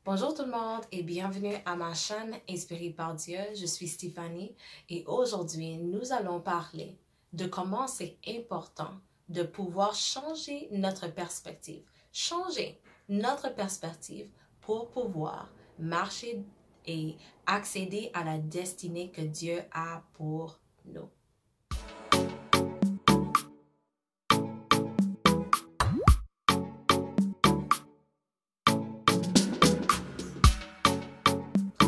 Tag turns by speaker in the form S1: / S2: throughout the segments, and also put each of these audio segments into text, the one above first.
S1: Bonjour tout le monde et bienvenue à ma chaîne Inspirée par Dieu. Je suis Stéphanie et aujourd'hui nous allons parler de comment c'est important de pouvoir changer notre perspective. Changer notre perspective pour pouvoir marcher et accéder à la destinée que Dieu a pour nous.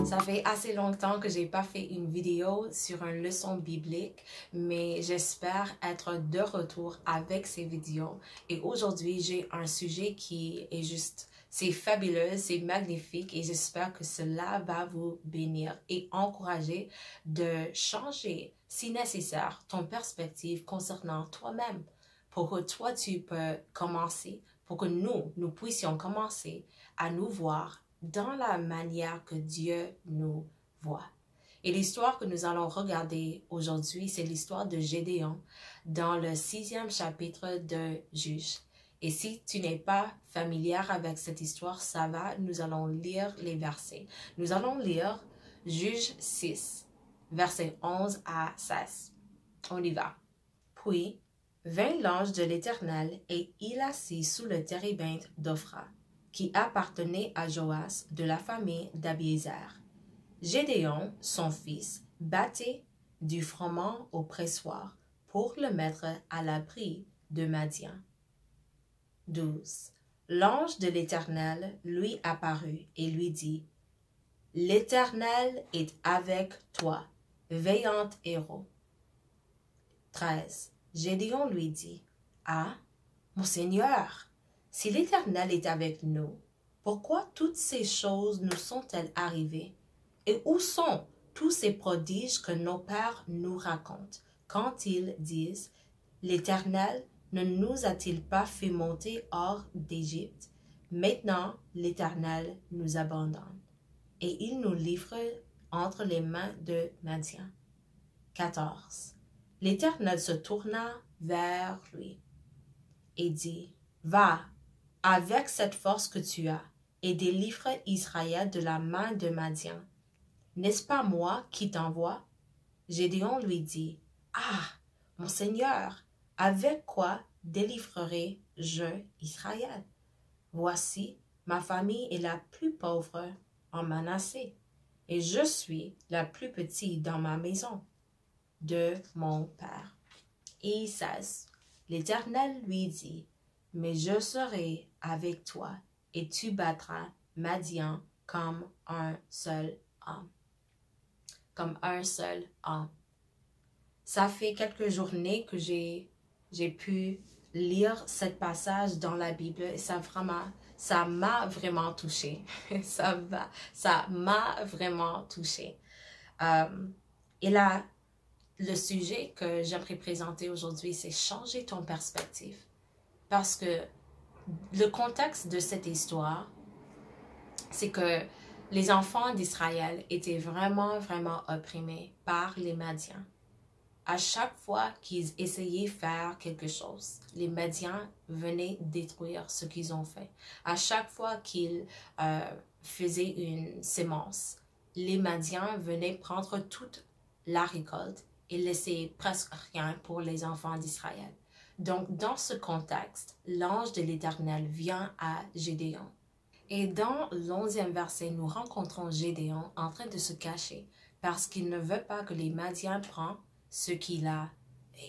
S1: Ça fait assez longtemps que j'ai pas fait une vidéo sur une leçon biblique, mais j'espère être de retour avec ces vidéos. Et aujourd'hui, j'ai un sujet qui est juste, c'est fabuleux, c'est magnifique et j'espère que cela va vous bénir et encourager de changer, si nécessaire, ton perspective concernant toi-même pour que toi, tu peux commencer, pour que nous puissions commencer à nous voir dans la manière que Dieu nous voit. Et l'histoire que nous allons regarder aujourd'hui, c'est l'histoire de Gédéon dans le 6e chapitre de Juges. Et si tu n'es pas familière avec cette histoire, ça va, nous allons lire les versets. Nous allons lire Juges 6, versets 11 à 16. On y va. Puis vint l'ange de l'Éternel et il assit sous le térébinthe d'Ophra, qui appartenait à Joas de la famille d'Abiézer. Gédéon, son fils, battait du froment au pressoir pour le mettre à l'abri de Madian. 12. L'ange de l'Éternel lui apparut et lui dit, « L'Éternel est avec toi, vaillant héros. » 13. Gédéon lui dit, « Ah, mon Seigneur, si l'Éternel est avec nous, pourquoi toutes ces choses nous sont-elles arrivées? Et où sont tous ces prodiges que nos pères nous racontent quand ils disent, l'Éternel ne nous a-t-il pas fait monter hors d'Égypte? Maintenant, l'Éternel nous abandonne et il nous livre entre les mains de Madian. 14. L'Éternel se tourna vers lui et dit, va, avec cette force que tu as, et délivre Israël de la main de Madian. N'est-ce pas moi qui t'envoie? Gédéon lui dit, ah, mon Seigneur, avec quoi délivrerai-je Israël? Voici, ma famille est la plus pauvre en Manassé, et je suis la plus petite dans ma maison de mon père. Et 16. L'Éternel lui dit, mais je serai avec toi, et tu battras Madian comme un seul homme. Comme un seul homme. Ça fait quelques journées que j'ai pu lire ce passage dans la Bible et ça m'a vraiment touchée. ça m'a vraiment touchée. Et là, le sujet que j'aimerais présenter aujourd'hui, c'est changer ton perspective. Parce que le contexte de cette histoire, c'est que les enfants d'Israël étaient vraiment opprimés par les Madians. À chaque fois qu'ils essayaient de faire quelque chose, les Madians venaient détruire ce qu'ils ont fait. À chaque fois qu'ils faisaient une sémence, les Madians venaient prendre toute la récolte et laisser presque rien pour les enfants d'Israël. Donc, dans ce contexte, l'ange de l'Éternel vient à Gédéon. Et dans l'11e verset, nous rencontrons Gédéon en train de se cacher parce qu'il ne veut pas que les Madians prennent ce qu'il a.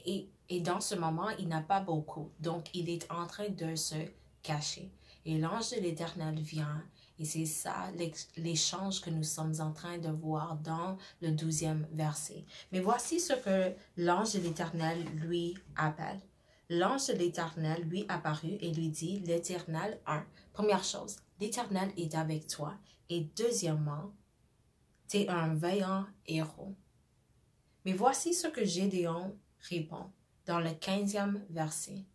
S1: Et dans ce moment, il n'a pas beaucoup. Donc, il est en train de se cacher. Et l'ange de l'Éternel vient. Et c'est ça l'échange que nous sommes en train de voir dans le 12e verset. Mais voici ce que l'ange de l'Éternel lui appelle. L'ange de l'Éternel lui apparut et lui dit, l'Éternel, première chose, l'Éternel est avec toi. Et deuxièmement, tu es un vaillant héros. Mais voici ce que Gédéon répond dans le 15e verset.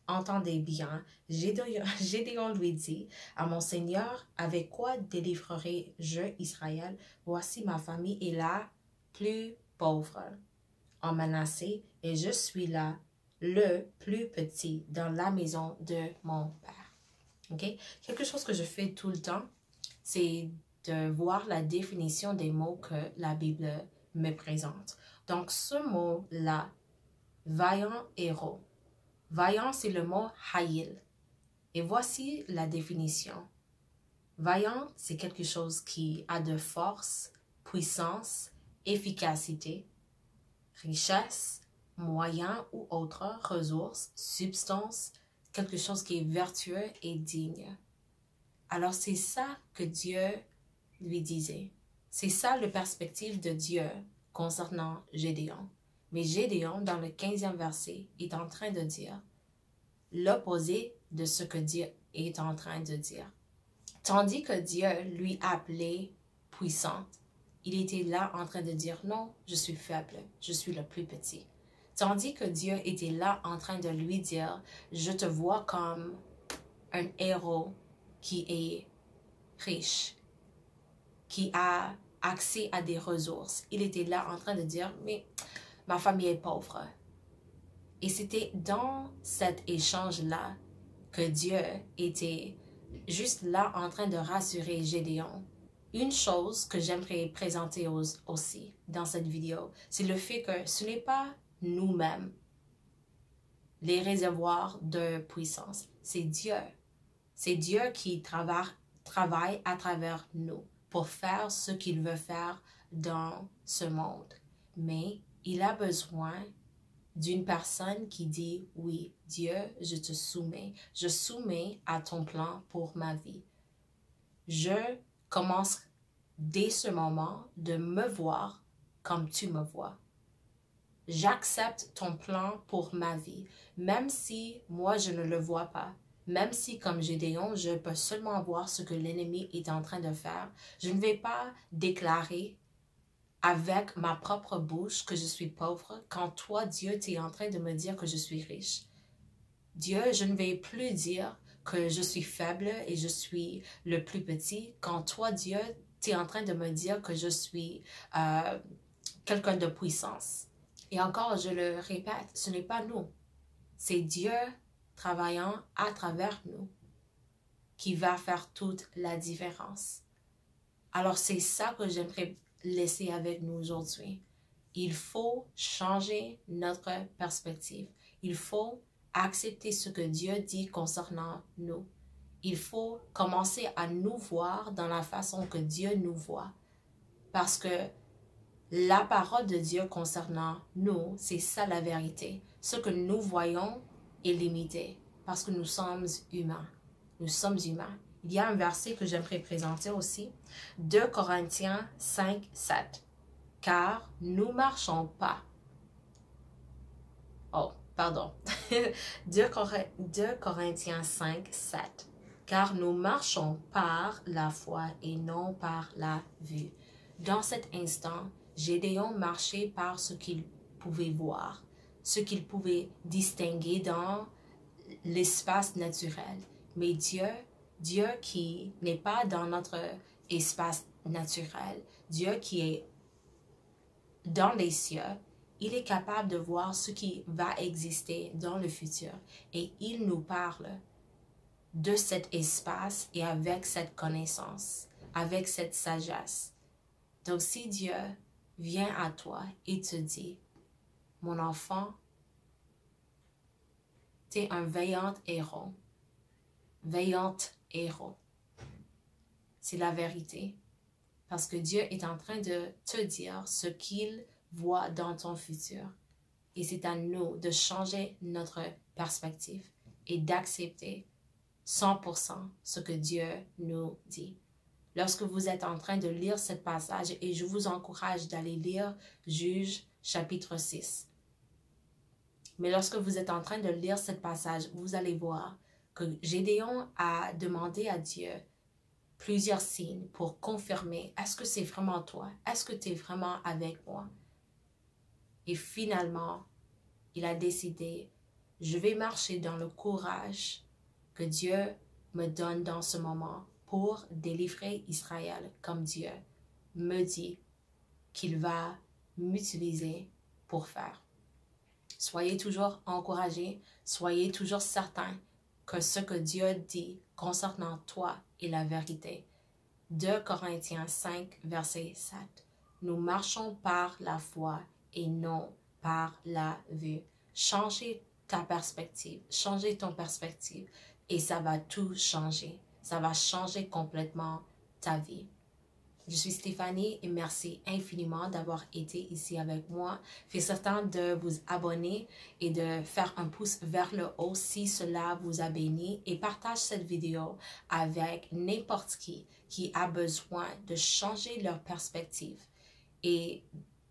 S1: Entendez bien, Gédéon lui dit, à mon Seigneur, avec quoi délivrerai-je Israël? Voici ma famille est la plus pauvre en Manassé et je suis là le plus petit dans la maison de mon père. Okay? Quelque chose que je fais tout le temps, c'est de voir la définition des mots que la Bible me présente. Donc, ce mot-là, vaillant héros. Vaillant, c'est le mot hayil. Et voici la définition. Vaillant, c'est quelque chose qui a de force, puissance, efficacité, richesse, moyens ou autres ressources, substance, quelque chose qui est vertueux et digne. Alors c'est ça que Dieu lui disait. C'est ça la perspective de Dieu concernant Gédéon. Mais Gédéon, dans le 15e verset, est en train de dire l'opposé de ce que Dieu est en train de dire. Tandis que Dieu lui appelait puissante, il était là en train de dire non, je suis faible, je suis le plus petit. Tandis que Dieu était là en train de lui dire, je te vois comme un héros qui est riche, qui a accès à des ressources. Il était là en train de dire, mais ma famille est pauvre. Et c'était dans cet échange-là que Dieu était juste là en train de rassurer Gédéon. Une chose que j'aimerais présenter aussi dans cette vidéo, c'est le fait que ce n'est pas nous-mêmes les réservoirs de puissance. C'est Dieu. C'est Dieu qui travaille à travers nous pour faire ce qu'il veut faire dans ce monde. Mais il a besoin d'une personne qui dit, oui, Dieu, je te soumets. Je soumets à ton plan pour ma vie. Je commence dès ce moment de me voir comme tu me vois. J'accepte ton plan pour ma vie, même si moi je ne le vois pas. Même si, comme Gédéon, je peux seulement voir ce que l'ennemi est en train de faire, je ne vais pas déclarer avec ma propre bouche que je suis pauvre quand toi, Dieu, tu es en train de me dire que je suis riche. Dieu, je ne vais plus dire que je suis faible et je suis le plus petit quand toi, Dieu, tu es en train de me dire que je suis quelqu'un de puissance. Et encore, je le répète, ce n'est pas nous. C'est Dieu travaillant à travers nous qui va faire toute la différence. Alors, c'est ça que j'aimerais laisser avec nous aujourd'hui. Il faut changer notre perspective. Il faut accepter ce que Dieu dit concernant nous. Il faut commencer à nous voir dans la façon que Dieu nous voit. Parce que la parole de Dieu concernant nous, c'est ça la vérité. Ce que nous voyons est limité parce que nous sommes humains. Nous sommes humains. Il y a un verset que j'aimerais présenter aussi. 2 Corinthiens 5, 7. Car nous marchons pas. Oh, pardon. 2 Corinthiens 5, 7. Car nous marchons par la foi et non par la vue. Dans cet instant, Gédéon marchait par ce qu'il pouvait voir, ce qu'il pouvait distinguer dans l'espace naturel. Mais Dieu qui n'est pas dans notre espace naturel, Dieu qui est dans les cieux, il est capable de voir ce qui va exister dans le futur. Et il nous parle de cet espace et avec cette connaissance, avec cette sagesse. Donc si Dieu vient à toi et te dit, mon enfant, tu es un vaillant héros. Vaillante héros. C'est la vérité. Parce que Dieu est en train de te dire ce qu'il voit dans ton futur. Et c'est à nous de changer notre perspective et d'accepter 100% ce que Dieu nous dit. Lorsque vous êtes en train de lire ce passage, et je vous encourage d'aller lire Juge chapitre 6. Mais lorsque vous êtes en train de lire ce passage, vous allez voir que Gédéon a demandé à Dieu plusieurs signes pour confirmer, est-ce que c'est vraiment toi? Est-ce que tu es vraiment avec moi? Et finalement, il a décidé, je vais marcher dans le courage que Dieu me donne dans ce moment pour délivrer Israël comme Dieu me dit qu'il va m'utiliser pour faire. Soyez toujours encouragés, soyez toujours certains que ce que Dieu dit concernant toi est la vérité. 2 Corinthiens 5, verset 7. Nous marchons par la foi et non par la vue. Changez ta perspective, changez ton perspective et ça va tout changer. Ça va changer complètement ta vie. Je suis Stéphanie et merci infiniment d'avoir été ici avec moi. Faites certain de vous abonner et de faire un pouce vers le haut si cela vous a béni et partage cette vidéo avec n'importe qui a besoin de changer leur perspective et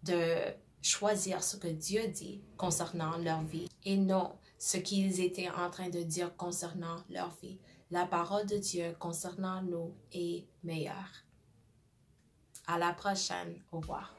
S1: de choisir ce que Dieu dit concernant leur vie et non ce qu'ils étaient en train de dire concernant leur vie. La parole de Dieu concernant nous est meilleure. À la prochaine. Au revoir.